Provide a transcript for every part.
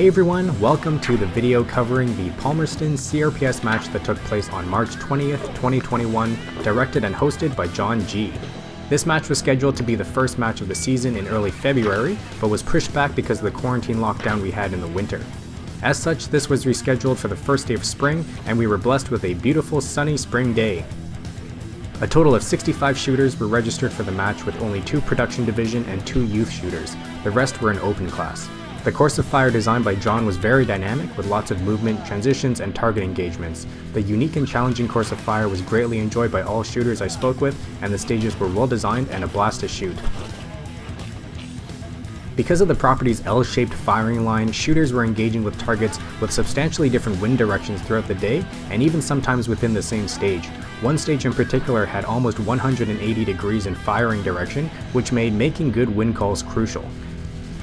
Hey everyone, welcome to the video covering the Palmerston CRPS match that took place on March 20th, 2021, directed and hosted by John G. This match was scheduled to be the first match of the season in early February, but was pushed back because of the quarantine lockdown we had in the winter. As such, this was rescheduled for the first day of spring, and we were blessed with a beautiful sunny spring day. A total of 65 shooters were registered for the match, with only 2 production division and 2 youth shooters. The rest were in open class. The course of fire designed by John was very dynamic, with lots of movement, transitions, and target engagements. The unique and challenging course of fire was greatly enjoyed by all shooters I spoke with, and the stages were well designed and a blast to shoot. Because of the property's L-shaped firing line, shooters were engaging with targets with substantially different wind directions throughout the day, and even sometimes within the same stage. One stage in particular had almost 180 degrees in firing direction, which made making good wind calls crucial.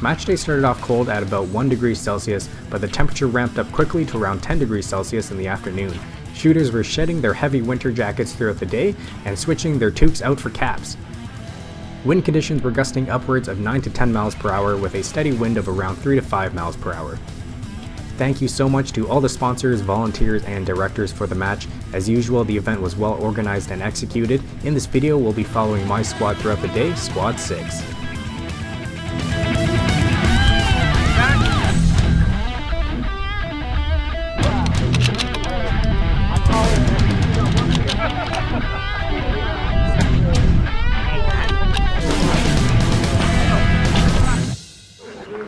Match day started off cold at about 1 degree Celsius, but the temperature ramped up quickly to around 10 degrees Celsius in the afternoon. Shooters were shedding their heavy winter jackets throughout the day and switching their toques out for caps. Wind conditions were gusting upwards of 9 to 10 miles per hour with a steady wind of around 3 to 5 miles per hour. Thank you so much to all the sponsors, volunteers, and directors for the match. As usual, the event was well organized and executed. In this video, we'll be following my squad throughout the day, Squad 6.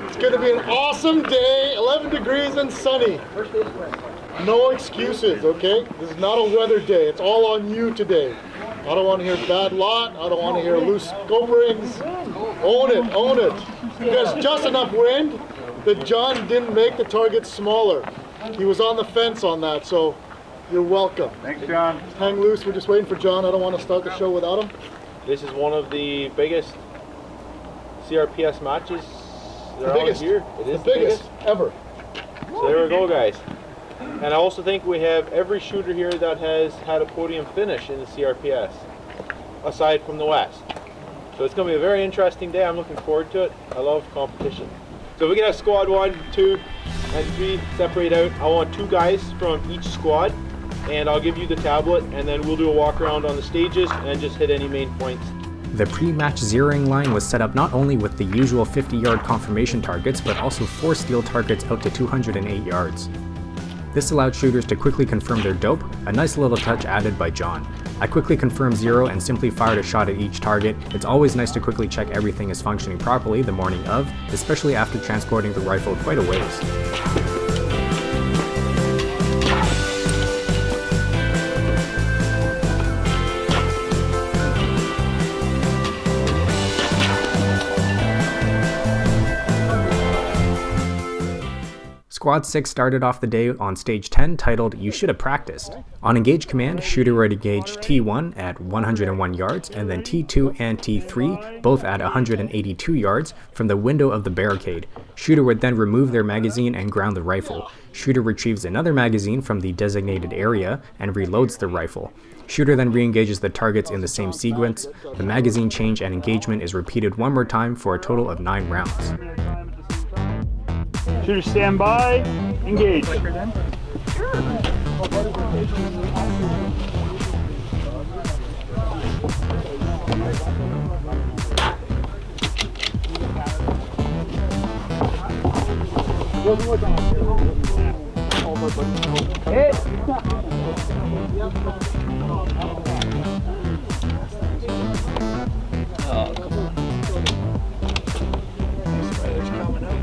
It's going to be an awesome day, 11 degrees and sunny. No excuses, okay? This is not a weather day. It's all on you today. I don't want to hear bad lot. I don't want to hear loose scope rings. Own it, own it. There's just enough wind that John didn't make the target smaller. He was on the fence on that, so you're welcome. Thanks, John. Hang loose. We're just waiting for John. I don't want to start the show without him. This is one of the biggest CRPS matches. The biggest here. It is the biggest ever. So there we go, guys. And I also think we have every shooter here that has had a podium finish in the CRPS, aside from the West. So it's going to be a very interesting day. I'm looking forward to it. I love competition. So we can have squad 1, 2, and 3 separate out. I want 2 guys from each squad, and I'll give you the tablet, and then we'll do a walk around on the stages and just hit any main points. The pre-match zeroing line was set up not only with the usual 50-yard confirmation targets, but also 4 steel targets out to 208 yards. This allowed shooters to quickly confirm their dope, a nice little touch added by John. I quickly confirmed 0 and simply fired a shot at each target. It's always nice to quickly check everything is functioning properly the morning of, especially after transporting the rifle quite a ways. Squad 6 started off the day on stage 10 titled You Should Have Practiced. On engage command, shooter would engage T1 at 101 yards and then T2 and T3 both at 182 yards from the window of the barricade. Shooter would then remove their magazine and ground the rifle. Shooter retrieves another magazine from the designated area and reloads the rifle. Shooter then re-engages the targets in the same sequence. The magazine change and engagement is repeated one more time for a total of 9 rounds. Shooter stand by, engage. Hit. Oh, come on. Spider's coming up.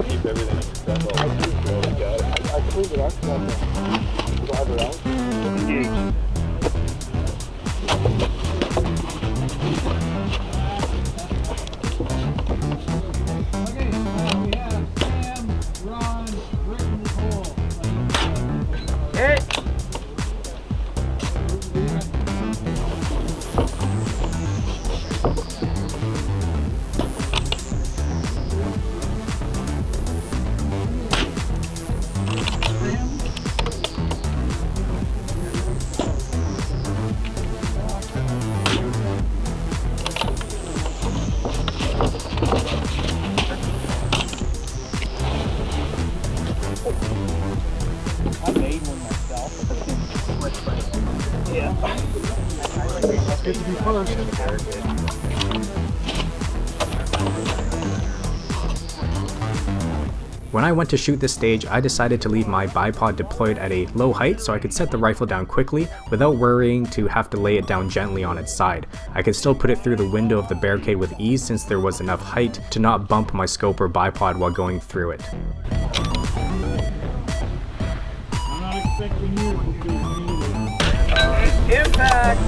Keep everything accessible. I cleaned it up. Drive it out. Engage. When I went to shoot this stage, I decided to leave my bipod deployed at a low height so I could set the rifle down quickly without worrying to have to lay it down gently on its side. I could still put it through the window of the barricade with ease since there was enough height to not bump my scope or bipod while going through it. I'm not expecting you to do Impact!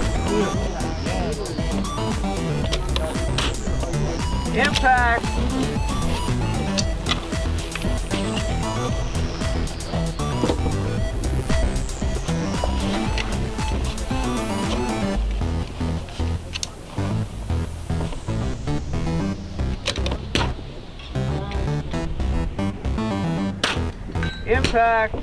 Impact! Impact!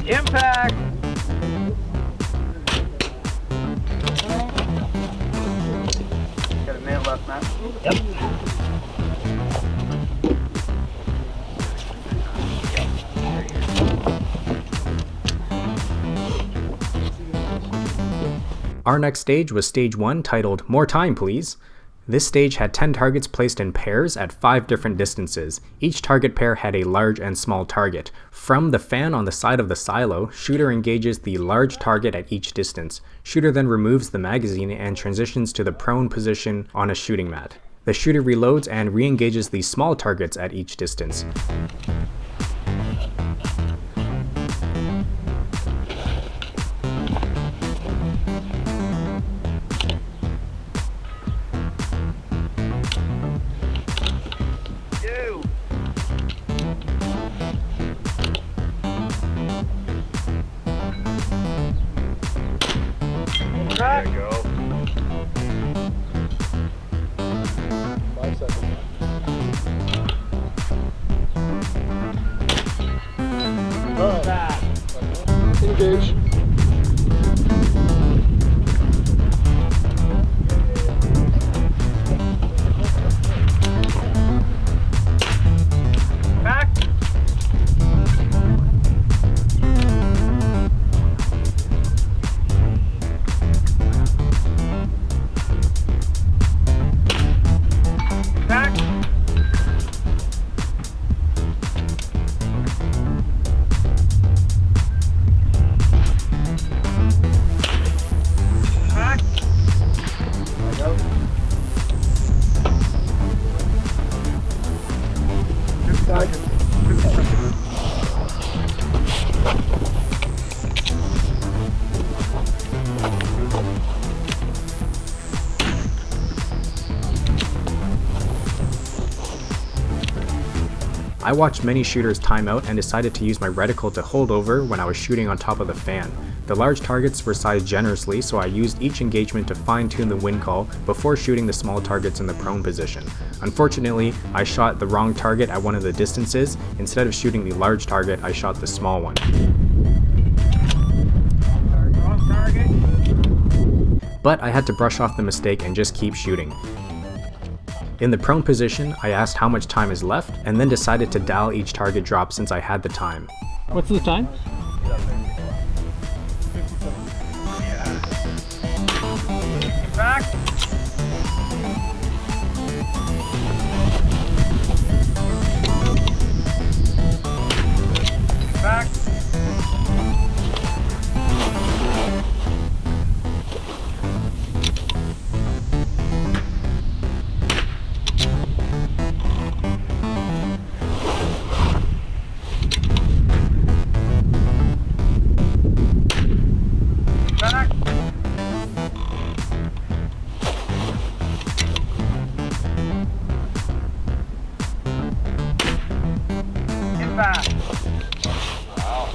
Impact! Got a nail left, Matt? Yep. Our next stage was stage 1, titled More Time Please. This stage had 10 targets placed in pairs at 5 different distances. Each target pair had a large and small target. From the fan on the side of the silo, shooter engages the large target at each distance. Shooter then removes the magazine and transitions to the prone position on a shooting mat. The shooter reloads and re-engages the small targets at each distance. There you go. 5 seconds. Alright. Engage. Back. Back. Back. There you go. 50 seconds. 50 seconds. I watched many shooters time out and decided to use my reticle to hold over when I was shooting on top of the fan. The large targets were sized generously, so I used each engagement to fine-tune the wind call before shooting the small targets in the prone position. Unfortunately, I shot the wrong target at one of the distances. Instead of shooting the large target, I shot the small one. Wrong target. But I had to brush off the mistake and just keep shooting. In the prone position, I asked how much time is left, and then decided to dial each target drop since I had the time. What's the time? Back. Back. Back. Impact. Wow.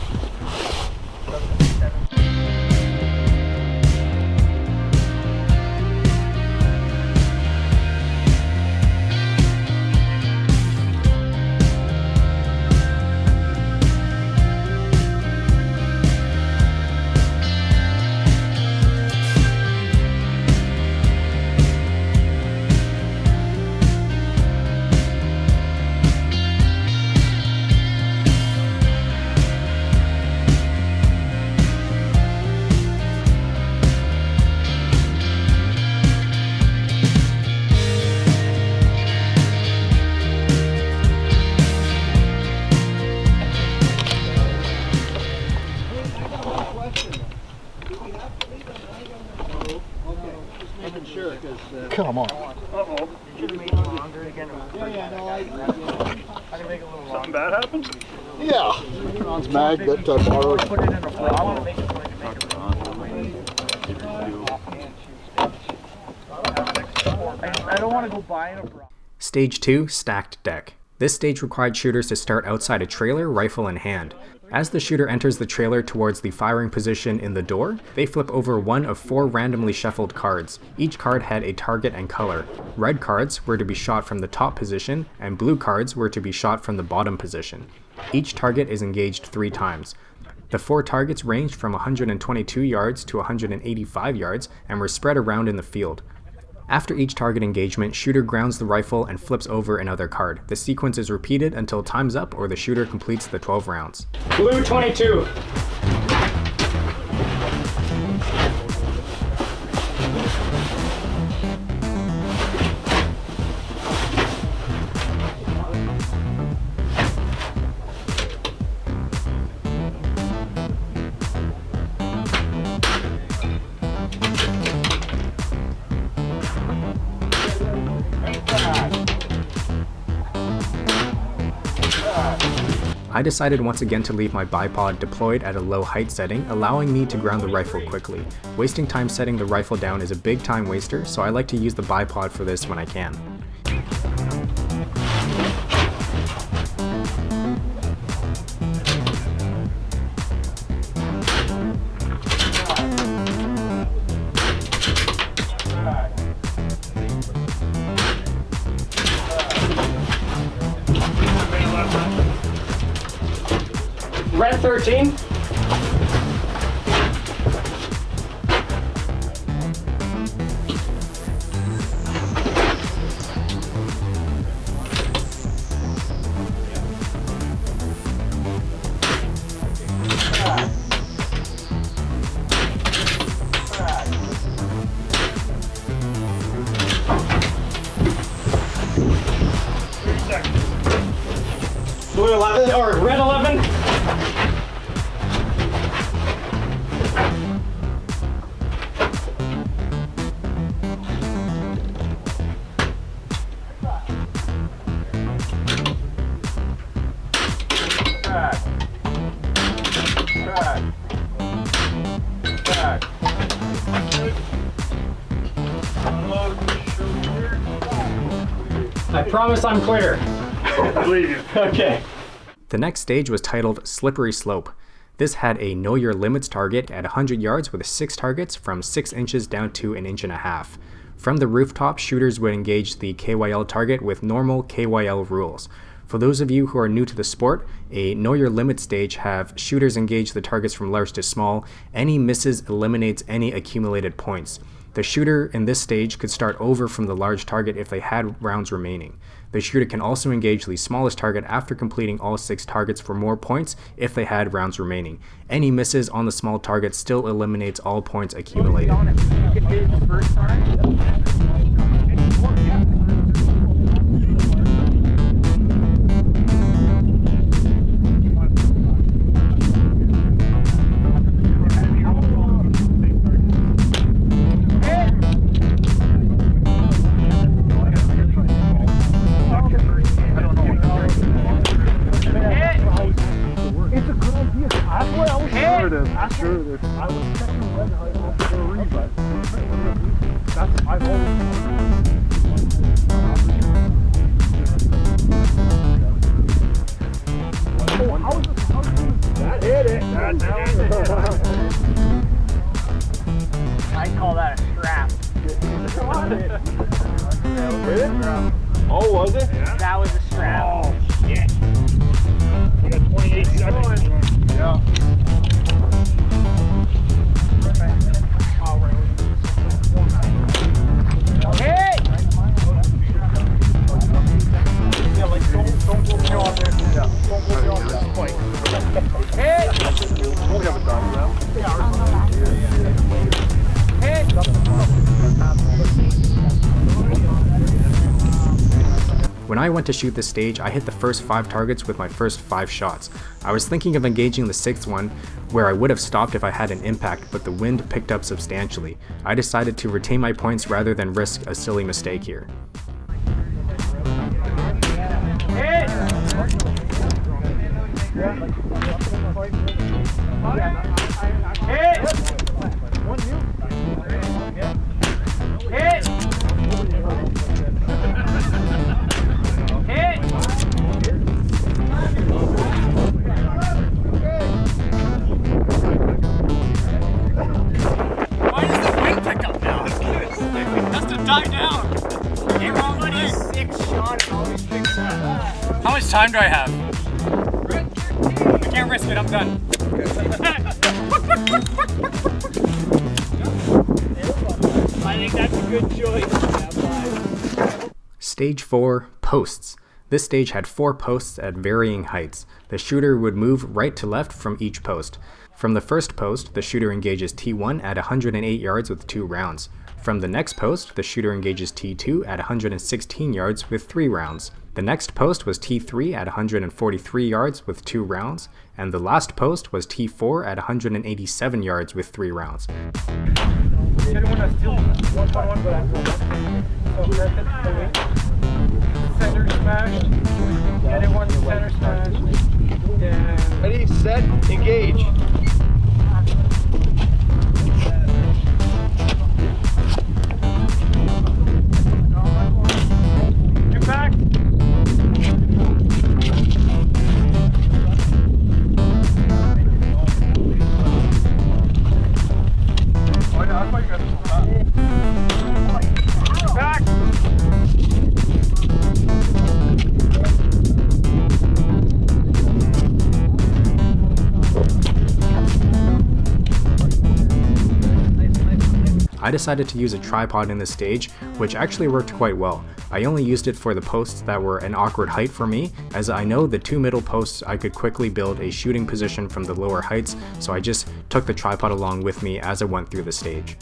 Come on. Uh-oh. Should have made it longer again. Something bad happened? Yeah. Ron's mag that borrowed. Put it in a bra. I want to make it. I don't want to go buy a bra. Stage 2, Stacked Deck. This stage required shooters to start outside a trailer, rifle in hand. As the shooter enters the trailer towards the firing position in the door, they flip over one of 4 randomly shuffled cards. Each card had a target and color. Red cards were to be shot from the top position, and blue cards were to be shot from the bottom position. Each target is engaged 3 times. The 4 targets ranged from 122 yards to 185 yards and were spread around in the field. After each target engagement, shooter grounds the rifle and flips over another card. The sequence is repeated until time's up or the shooter completes the 12 rounds. Blue 22. I decided once again to leave my bipod deployed at a low height setting, allowing me to ground the rifle quickly. Wasting time setting the rifle down is a big time waster, so I like to use the bipod for this when I can. Red 13. Blue 11 or red 11. I promise I'm clear. I believe you. Okay. The next stage was titled Slippery Slope. This had a Know Your Limits target at 100 yards with 6 targets from 6 inches down to 1.5 inches. From the rooftop, shooters would engage the KYL target with normal KYL rules. For those of you who are new to the sport, a Know Your Limit stage have shooters engage the targets from large to small. Any misses eliminates any accumulated points. The shooter in this stage could start over from the large target if they had rounds remaining. The shooter can also engage the smallest target after completing all 6 targets for more points if they had rounds remaining. Any misses on the small target still eliminates all points accumulated. I call that a strap. Oh, was it? That was a strap. Oh, shit. You got 28 seconds. Yeah. Hey! Yeah, like don't go beyond this. Yeah. Don't go beyond this point. Hey! We have a time now. When When I went to shoot this stage, I hit the first 5 targets with my first 5 shots. I was thinking of engaging the 6th one, where I would have stopped if I had an impact, but the wind picked up substantially. I decided to retain my points rather than risk a silly mistake here. How much time do I have? I can't risk it, I'm done. I think that's a good choice. Stage 4, Posts. This stage had 4 posts at varying heights. The shooter would move right to left from each post. From the first post, the shooter engages T1 at 108 yards with 2 rounds. From the next post, the shooter engages T2 at 116 yards with 3 rounds. The next post was T3 at 143 yards with 2 rounds, and the last post was T4 at 187 yards with 3 rounds. Center smash. Anyone center smash. Ready, set, engage. Impact. Back. I decided to use a tripod in this stage, which actually worked quite well. I only used it for the posts that were an awkward height for me, as I know the 2 middle posts I could quickly build a shooting position from the lower heights, so I just took the tripod along with me as I went through the stage.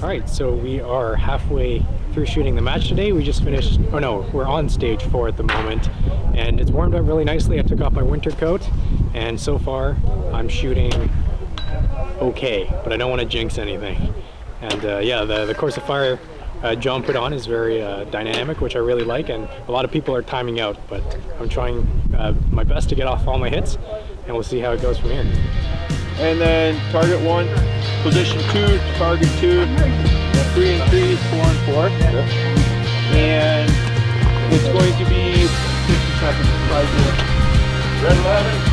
Alright, so we are halfway through shooting the match today. We just finished, oh no, we're on stage 4 at the moment, and it's warmed up really nicely. I took off my winter coat, and so far I'm shooting okay, but I don't want to jinx anything. And yeah, the course of fire John put on is very dynamic, which I really like, and a lot of people are timing out, but I'm trying my best to get off all my hits, and we'll see how it goes from here. And then target 1, position 2, target 2, 3 and 3, 4 and 4. And it's going to be 60 seconds. Red 11.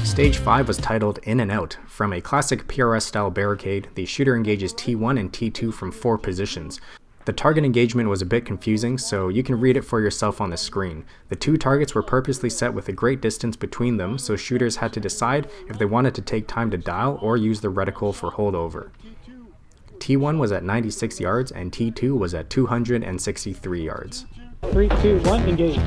Stage 5 was titled In and Out. From a classic PRS style barricade, the shooter engages T1 and T2 from 4 positions. The target engagement was a bit confusing, so you can read it for yourself on the screen. The 2 targets were purposely set with a great distance between them, so shooters had to decide if they wanted to take time to dial or use the reticle for holdover. T1 was at 96 yards and T2 was at 263 yards. 3, 2, 1, engage.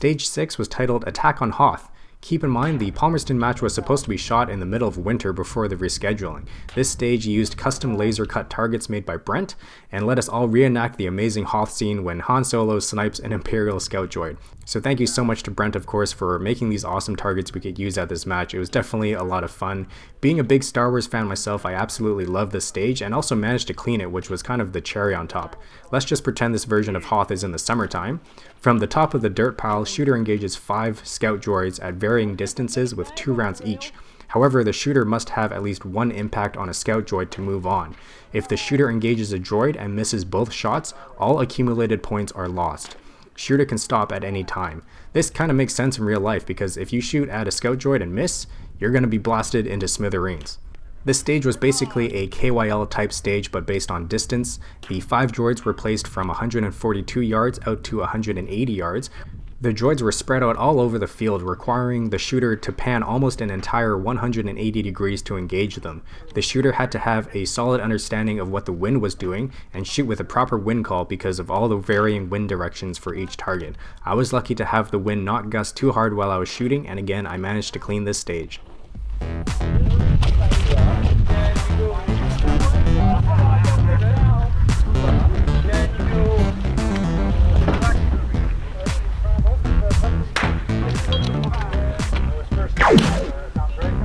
Stage 6 was titled Attack on Hoth. Keep in mind, the Palmerston match was supposed to be shot in the middle of winter before the rescheduling. This stage used custom laser cut targets made by Brent, and let us all reenact the amazing Hoth scene when Han Solo snipes an Imperial scout droid. So thank you so much to Brent, of course, for making these awesome targets we could use at this match. It was definitely a lot of fun. Being a big Star Wars fan myself, I absolutely love this stage and also managed to clean it, which was kind of the cherry on top. Let's just pretend this version of Hoth is in the summertime. From the top of the dirt pile, shooter engages 5 scout droids at varying distances with 2 rounds each. However, the shooter must have at least 1 impact on a scout droid to move on. If the shooter engages a droid and misses both shots, all accumulated points are lost. Shooter can stop at any time. This kind of makes sense in real life because if you shoot at a scout droid and miss, you're going to be blasted into smithereens. This stage was basically a KYL type stage but based on distance. The 5 droids were placed from 142 yards out to 180 yards. The droids were spread out all over the field, requiring the shooter to pan almost an entire 180 degrees to engage them. The shooter had to have a solid understanding of what the wind was doing and shoot with a proper wind call because of all the varying wind directions for each target. I was lucky to have the wind not gust too hard while I was shooting, and again, I managed to clean this stage.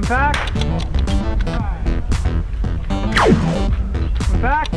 Back. Back.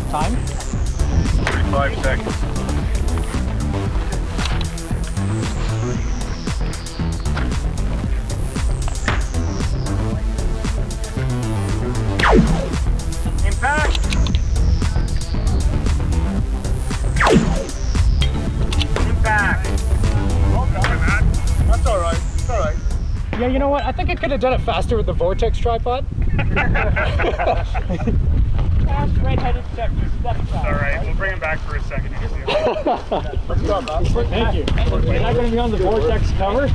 Time? 45 seconds. Impact! Impact! That's alright. It's alright. Yeah, you know what? I think I could have done it faster with the Vortex tripod. Red-headed check. All right, we'll bring him back for a second. Thank you. You're not going to be on the Vortex cover? 4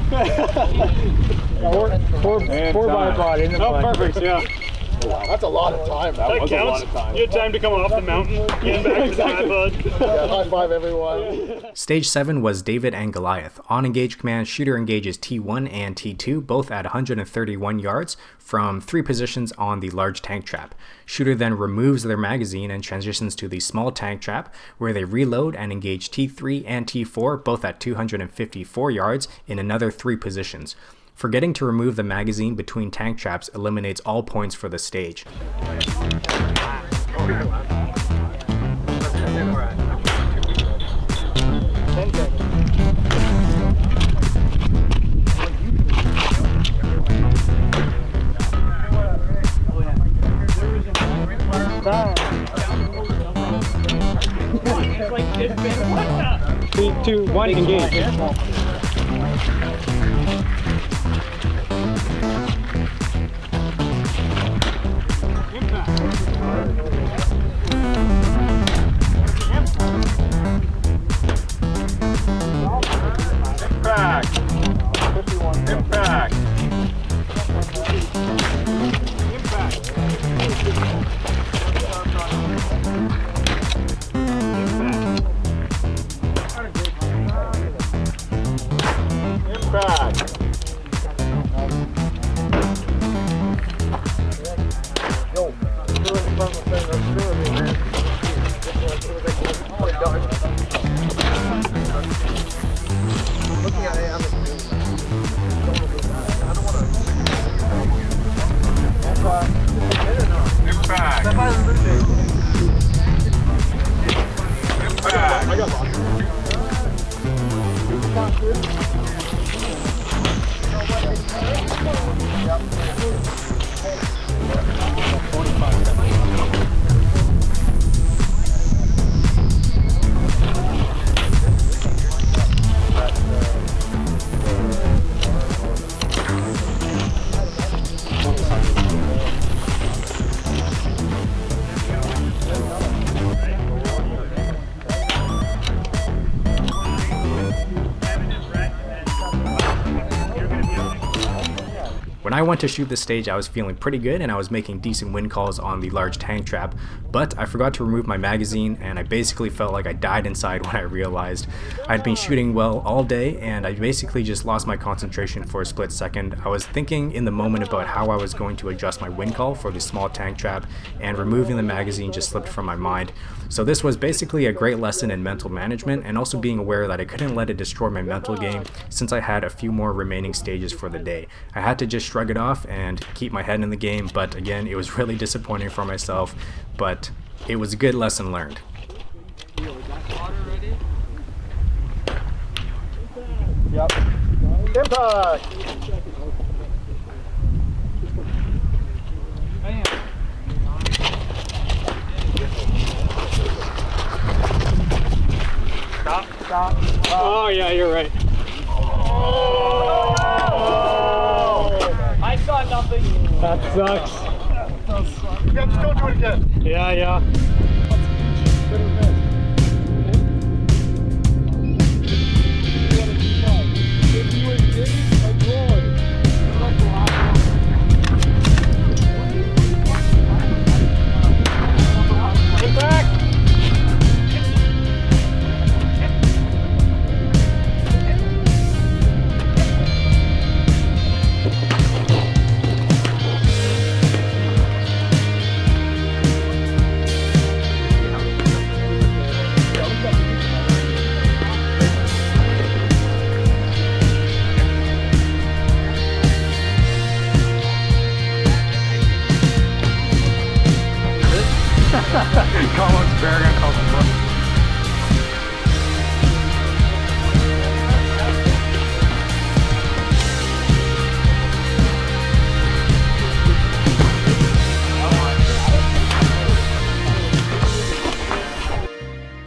bipod in the perfect, yeah. That's a lot of time. That was a lot of time. You had time to come off the mountain, get back to the tripod. Yeah, high five everyone. Stage 7 was David and Goliath. On engage command, shooter engages T1 and T2, both at 131 yards, from 3 positions on the large tank trap. Shooter then removes their magazine and transitions to the small tank trap, where they reload and engage T3 and T4, both at 254 yards, in another 3 positions. Forgetting to remove the magazine between tank traps eliminates all points for the stage. Three, 2, 1, engage. When I went to shoot this stage, I was feeling pretty good and I was making decent wind calls on the large tank trap, but I forgot to remove my magazine and I basically felt like I died inside when I realized I'd been shooting well all day and I basically just lost my concentration for a split second. I was thinking in the moment about how I was going to adjust my wind call for the small tank trap, and removing the magazine just slipped from my mind. So this was basically a great lesson in mental management and also being aware that I couldn't let it destroy my mental game since I had a few more remaining stages for the day. I had to just shrug it off and keep my head in the game, but again, it was really disappointing for myself, but it was a good lesson learned. Yep. Impact! Stop. Oh yeah, you're right. Oh! I saw nothing. That sucks. Yeah, just don't do it again. Yeah. Get back! Colin's bear gonna call some fun.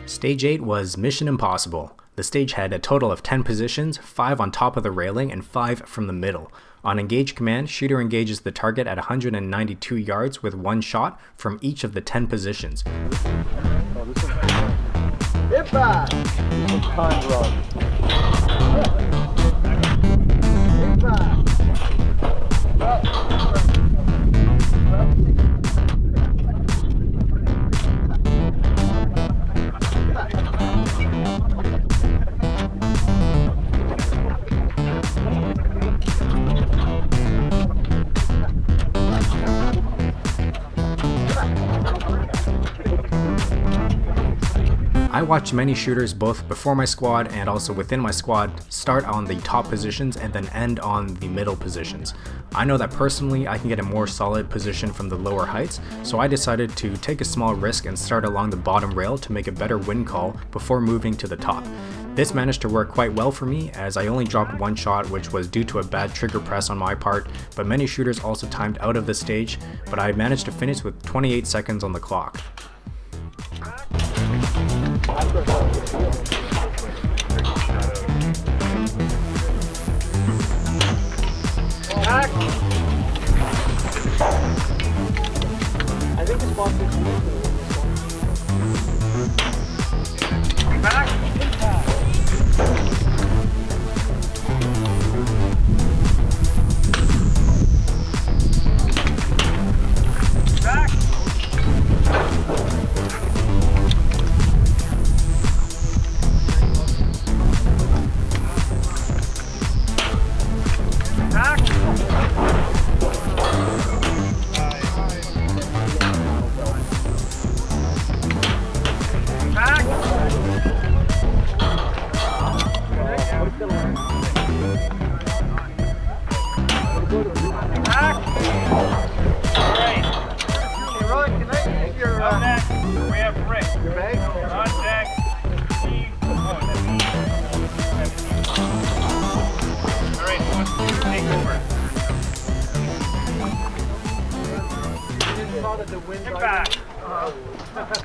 Stage 8 was Mission Impossible. The stage had a total of 10 positions, 5 on top of the railing and 5 from the middle. On engage command, shooter engages the target at 192 yards with 1 shot from each of the 10 positions. Impact! Time run. Impact! I watched many shooters both before my squad and also within my squad start on the top positions and then end on the middle positions. I know that personally I can get a more solid position from the lower heights, so I decided to take a small risk and start along the bottom rail to make a better wind call before moving to the top. This managed to work quite well for me as I only dropped 1 shot, which was due to a bad trigger press on my part, but many shooters also timed out of the stage, but I managed to finish with 28 seconds on the clock. Back! I think the sponsor is Back! Back!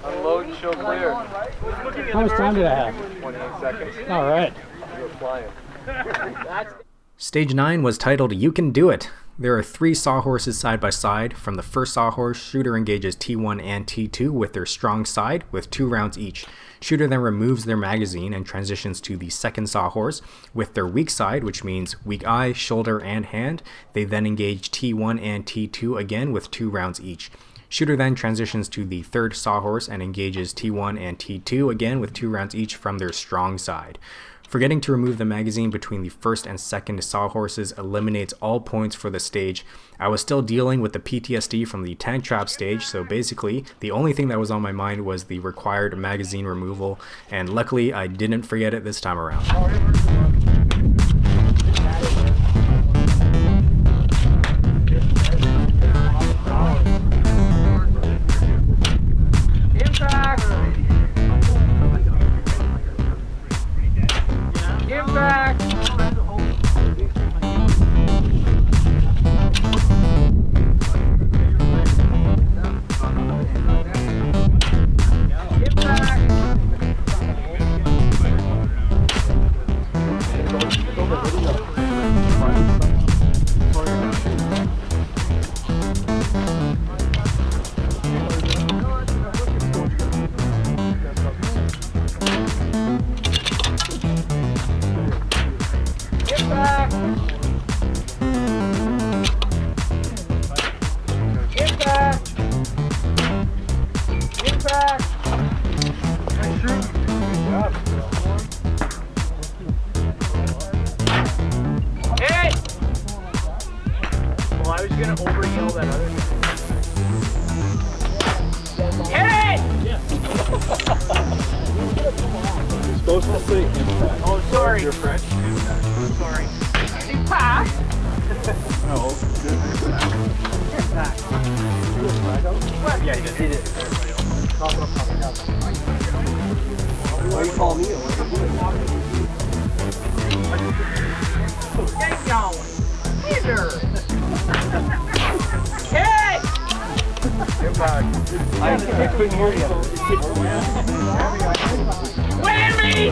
Unload and show clear. How much time did I have? 28 seconds. All right. You're flying. Stage 9 was titled You Can Do It. There are 3 sawhorses side by side. From the first sawhorse, shooter engages T1 and T2 with their strong side with 2 rounds each. Shooter then removes their magazine and transitions to the second sawhorse with their weak side, which means weak eye, shoulder, and hand. They then engage T1 and T2 again with 2 rounds each. Shooter then transitions to the third sawhorse and engages T1 and T2 again with 2 rounds each from their strong side. Forgetting to remove the magazine between the first and second sawhorses eliminates all points for the stage. I was still dealing with the PTSD from the tank trap stage, so basically the only thing that was on my mind was the required magazine removal, and luckily I didn't forget it this time around. Supposed to say impact. Oh, sorry. You're French. Sorry. Impact? No. Impact. Yeah, he did. He did. Why you call me? Get going. Either. Hey! Impact. I couldn't hear you. Whammy!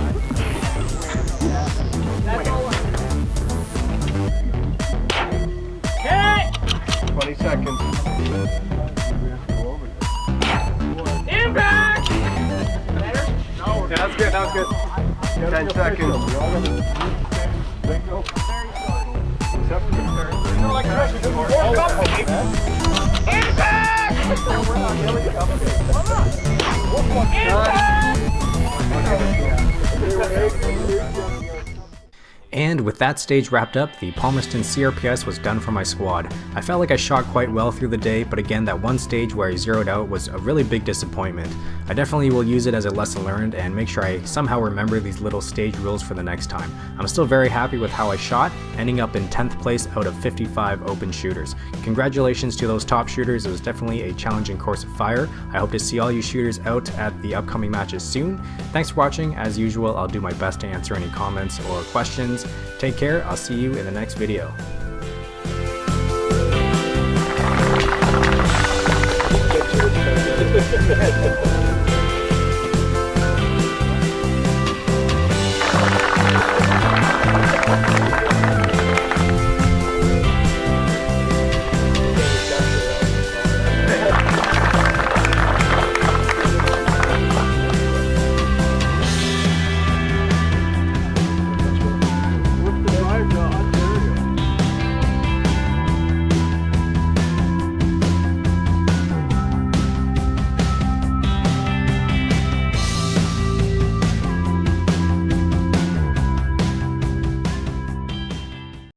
Hey! 20 seconds. Impact! Better? No. Yeah, that's good. That was good. 10 seconds. Bingo. And with that stage wrapped up, the Palmerston CRPS was done for my squad. I felt like I shot quite well through the day, but again, that one stage where I zeroed out was a really big disappointment. I definitely will use it as a lesson learned and make sure I somehow remember these little stage rules for the next time. I'm still very happy with how I shot, ending up in 10th place out of 55 open shooters. Congratulations to those top shooters. It was definitely a challenging course of fire. I hope to see all you shooters out at the upcoming matches soon. Thanks for watching. As usual, I'll do my best to answer any comments or questions. Take care. I'll see you in the next video.